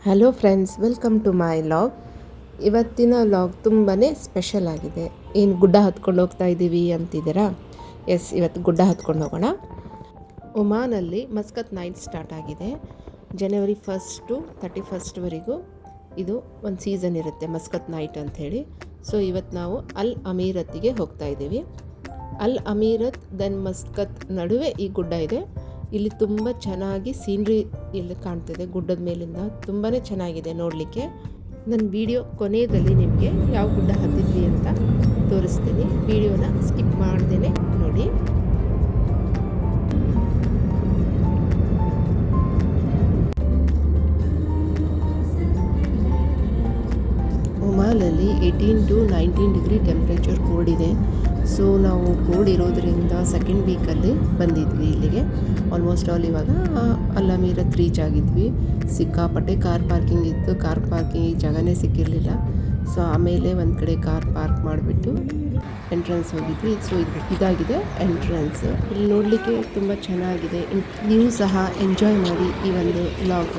Hello friends, welcome to my vlog. ಇವತ್ತಿನ vlog ತುಂಬಾ special ಆಗಿದೆ. ಏನು ಗುಡ್ಡ ಹತ್ಕೊಂಡು ಹೋಗ್ತಾ ಇದ್ದೀವಿ ಅಂತಿದ್ದೀರಾ? ಎಸ್, ಇವತ್ತು ಗುಡ್ಡ ಹತ್ಕೊಂಡು ಹೋಗೋಣ. ಒಮಾನಲ್ಲಿ ಮಸ್ಕತ್ ನೈಟ್ ಸ್ಟಾರ್ಟ್ ಆಗಿದೆ. ಜನವರಿ 1 to 31 ಇದು ಒಂದು ಸೀಸನ್ ಇರುತ್ತೆ, ಮಸ್ಕತ್ ನೈಟ್ ಅಂಥೇಳಿ. ಸೊ ಇವತ್ತು ನಾವು ಅಲ್ ಅಮೀರತ್ತಿಗೆ ಹೋಗ್ತಾ ಇದ್ದೀವಿ. ಅಲ್ ಅಮೀರತ್ ದೆನ್ ಮಸ್ಕತ್ ನಡುವೆ ಈ ಗುಡ್ಡ ಇದೆ. ಇಲ್ಲಿ ತುಂಬ ಚೆನ್ನಾಗಿ ಸೀನ್ರಿ ಇಲ್ಲಿ ಕಾಣ್ತಿದೆ. ಗುಡ್ಡದ ಮೇಲಿಂದ ತುಂಬಾ ಚೆನ್ನಾಗಿದೆ ನೋಡಲಿಕ್ಕೆ. ನನ್ನ ವಿಡಿಯೋ ಕೊನೆಯಲ್ಲಿ ನಿಮಗೆ ಯಾವ ಗುಡ್ಡ ಹತ್ತಿದ್ವಿ ಅಂತ ತೋರಿಸ್ತೀನಿ. ವಿಡಿಯೋನ ಸ್ಕಿಪ್ ಮಾಡ್ದೇನೆ ನೋಡಿ. ಒಮಾನಲ್ಲಿ 18 to 19 ಡಿಗ್ರಿ ಟೆಂಪ್ರೇಚರ್ ಕೋಲ್ಡ್ ಇದೆ. ಸೊ ನಾವು ಕೋಲ್ಡ್ ಇರೋದರಿಂದ ಸೆಕೆಂಡ್ ವೀಕಲ್ಲಿ ಬಂದಿದ್ವಿ ಇಲ್ಲಿಗೆ. ಆಲ್ಮೋಸ್ಟ್ ಆಲ್ ಇವಾಗ ಅಲ್ ಅಮೀರತ್ ರೀಚ್ ಆಗಿದ್ವಿ. ಸಿಕ್ಕಾಪಟ್ಟೆ ಕಾರ್ ಪಾರ್ಕಿಂಗ್ ಇತ್ತು. ಕಾರ್ ಪಾರ್ಕಿಂಗ್ ಜಾಗನೇ ಸಿಕ್ಕಿರಲಿಲ್ಲ. ಸೊ ಆಮೇಲೆ ಒಂದು ಕಡೆ ಕಾರ್ ಪಾರ್ಕ್ ಮಾಡಿಬಿಟ್ಟು ಎಂಟ್ರೆನ್ಸ್ ಹೋಗಿದ್ವಿ. ಸೊ ಇದಾಗಿದೆ ಎಂಟ್ರೆನ್ಸ್. ಇಲ್ಲಿ ನೋಡಲಿಕ್ಕೆ ತುಂಬ ಚೆನ್ನಾಗಿದೆ. ನೀವು ಸಹ ಎಂಜಾಯ್ ಮಾಡಿ ಈ ಒಂದು ವ್ಲಾಗ್.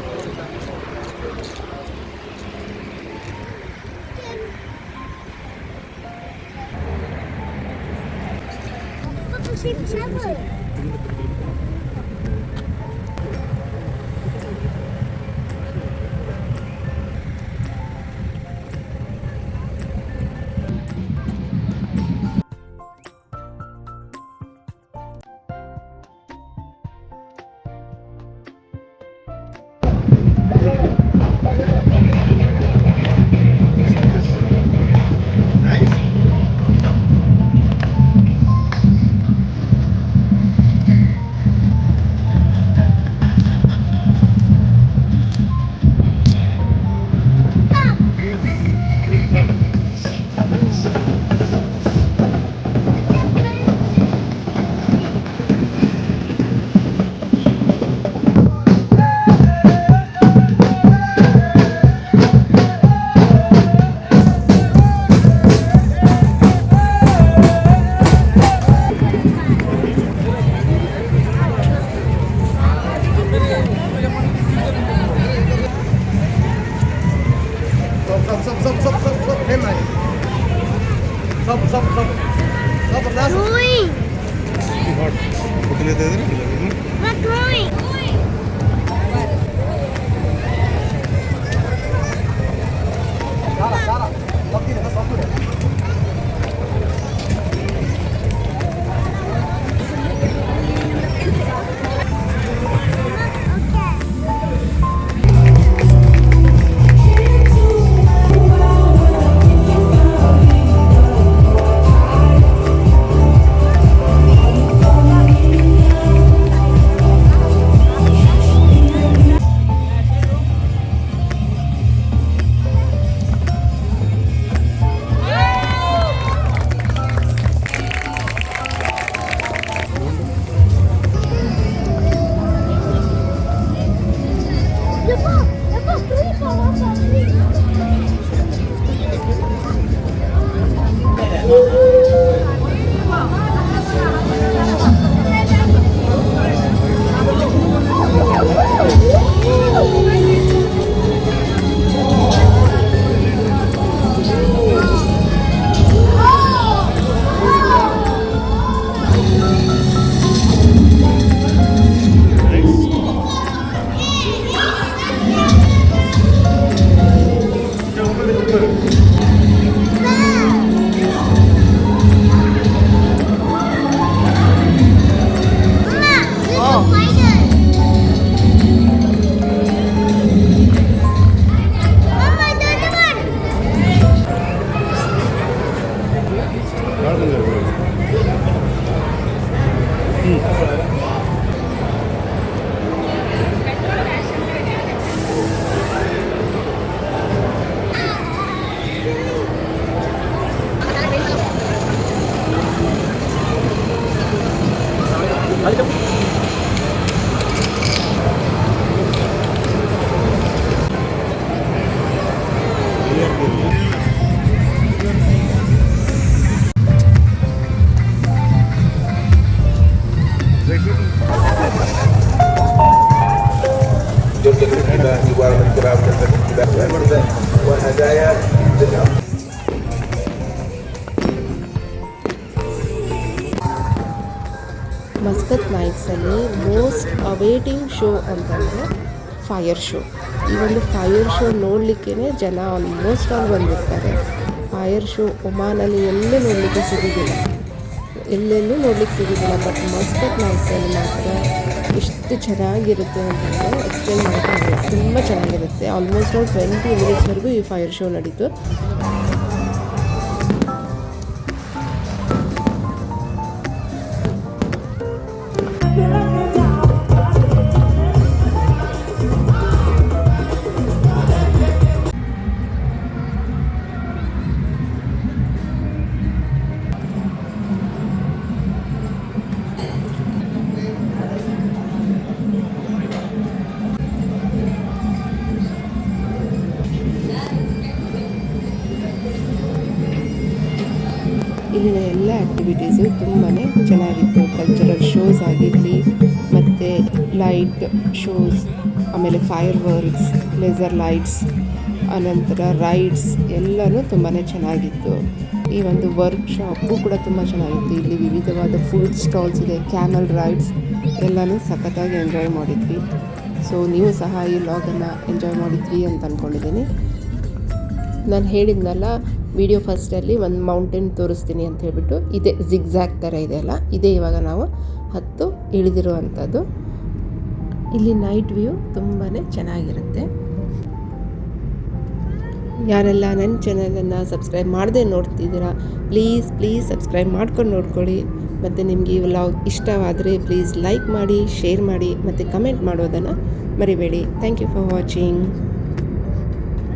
وهدايا ಮಸ್ಕತ್ ನೈಟ್ಸಲ್ಲಿ ಮೋಸ್ಟ್ ಅವೇಟಿಂಗ್ ಶೋ ಅಂತಂದರೆ ಫೈರ್ ಶೋ. ಈ ಒಂದು ಫೈರ್ ಶೋ ನೋಡಲಿಕ್ಕೇ ಜನ ಆಲ್ಮೋಸ್ಟ್ ಆಲ್ ಬಂದಿರ್ತಾರೆ. ಫೈರ್ ಶೋ ಒಮಾನಲ್ಲಿ ಎಲ್ಲೂ ನೋಡಲಿಕ್ಕೆ ಸಿಗೋದಿಲ್ಲ, ಎಲ್ಲೆಲ್ಲೂ ನೋಡ್ಲಿಕ್ಕೆ ಸಿಗೋದಿಲ್ಲ. ಬಟ್ ಮಸ್ಕತ್ ನೈಟ್ಸಲ್ಲಿ ಮಾತ್ರ ಎಷ್ಟು ಚೆನ್ನಾಗಿರುತ್ತೆ ಅಂತಂದರೆ ಎಕ್ಸ್ಪ್ಲೇನ್ ಮಾಡೋಕ್ಕಾಗಲ್ಲ. ತುಂಬ ಚೆನ್ನಾಗಿರುತ್ತೆ. ಆಲ್ಮೋಸ್ಟ್ ಆಲ್ 20 ಮಿನಿಟ್ಸ್ವರೆಗೂ ಈ ಫೈರ್ ಶೋ ನಡೀತು. ಇಲ್ಲಿನ ಎಲ್ಲ ಆ್ಯಕ್ಟಿವಿಟೀಸು ತುಂಬಾ ಚೆನ್ನಾಗಿತ್ತು. ಕಲ್ಚರಲ್ ಶೋಸ್ ಆಗಿರಲಿ, ಮತ್ತು ಲೈಟ್ ಶೋಸ್, ಆಮೇಲೆ ಫೈರ್ ವರ್ಕ್ಸ್, ಲೇಸರ್ ಲೈಟ್ಸ್, ಅನಂತರ ರೈಡ್ಸ್ ಎಲ್ಲನೂ ತುಂಬಾ ಚೆನ್ನಾಗಿತ್ತು. ಈ ಒಂದು ವರ್ಕ್ಶಾಪು ಕೂಡ ತುಂಬ ಚೆನ್ನಾಗಿತ್ತು. ಇಲ್ಲಿ ವಿವಿಧವಾದ ಫುಡ್ ಸ್ಟಾಲ್ಸ್ ಇದೆ, ಕ್ಯಾಮಲ್ ರೈಡ್ಸ್ ಎಲ್ಲನೂ ಸಖತ್ತಾಗಿ ಎಂಜಾಯ್ ಮಾಡಿದ್ವಿ. ಸೊ ನೀವು ಸಹ ಈ ವ್ಲಾಗನ್ನು ಎಂಜಾಯ್ ಮಾಡಿದ್ವಿ ಅಂತ ಅಂದ್ಕೊಂಡಿದ್ದೀನಿ. ನಾನು ಹೇಳಿದ್ನಲ್ಲ ವಿಡಿಯೋ ಫಸ್ಟಲ್ಲಿ ಒಂದು ಮೌಂಟೇನ್ ತೋರಿಸ್ತೀನಿ ಅಂತ ಹೇಳ್ಬಿಟ್ಟು, ಇದೇ ಜಿಗ್ಜ್ಯಾಗ್ ಥರ ಇದೆಯಲ್ಲ, ಇದೇ ಇವಾಗ ನಾವು ಇಳಿದಿರುವಂಥದ್ದು. ಇಲ್ಲಿ ನೈಟ್ ವ್ಯೂ ತುಂಬಾ ಚೆನ್ನಾಗಿರುತ್ತೆ. ಯಾರೆಲ್ಲ ನನ್ನ ಚಾನಲನ್ನು ಸಬ್ಸ್ಕ್ರೈಬ್ ಮಾಡದೆ ನೋಡ್ತಿದ್ದೀರಾ, ಪ್ಲೀಸ್ ಸಬ್ಸ್ಕ್ರೈಬ್ ಮಾಡ್ಕೊಂಡು ನೋಡ್ಕೊಳ್ಳಿ. ಮತ್ತು ನಿಮಗೆ ಈ ವ್ಲಾಗ್ ಇಷ್ಟವಾದರೆ ಪ್ಲೀಸ್ ಲೈಕ್ ಮಾಡಿ, ಶೇರ್ ಮಾಡಿ ಮತ್ತು ಕಮೆಂಟ್ ಮಾಡೋದನ್ನು ಮರಿಬೇಡಿ. Thank you for watching.